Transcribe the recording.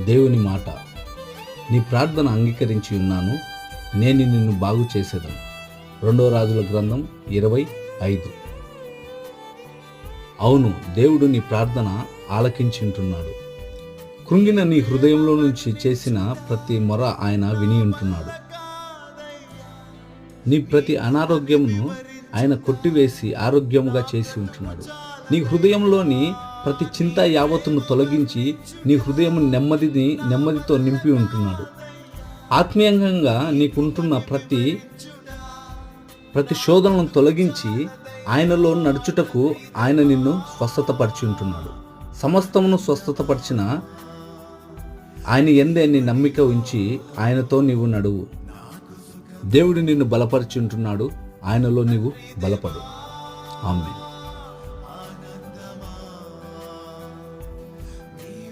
దేవుని మాట, నీ ప్రార్థన అంగీకరించి ఉన్నాను, నేను నిన్ను బాగు చేసేదను. 2 రాజుల గ్రంథం 20:5. అవును, దేవుడు నీ ప్రార్థన ఆలకించుంటున్నాడు. కృంగిన నీ హృదయంలో నుంచి చేసిన ప్రతి మొర ఆయన విని ఉంటున్నాడు. నీ ప్రతి అనారోగ్యమును ఆయన కొట్టివేసి ఆరోగ్యముగా చేసి ఉంటున్నాడు. నీ హృదయంలోని ప్రతి చింత యావత్తును తొలగించి నీ హృదయం నెమ్మదితో నింపి ఉంటున్నాడు. ఆత్మీయంగా నీకుంటున్న ప్రతి శోధనను తొలగించి ఆయనలో నడుచుటకు ఆయన నిన్ను స్వస్థతపరిచి ఉంటున్నాడు. సమస్తమును స్వస్థతపరిచిన ఆయన యందే నీ నమ్మిక ఉంచి ఆయనతో నీవు నడువు. దేవుడు నిన్ను బలపరిచి ఉంటున్నాడు, ఆయనలో నీవు బలపడు. ఆమేన్.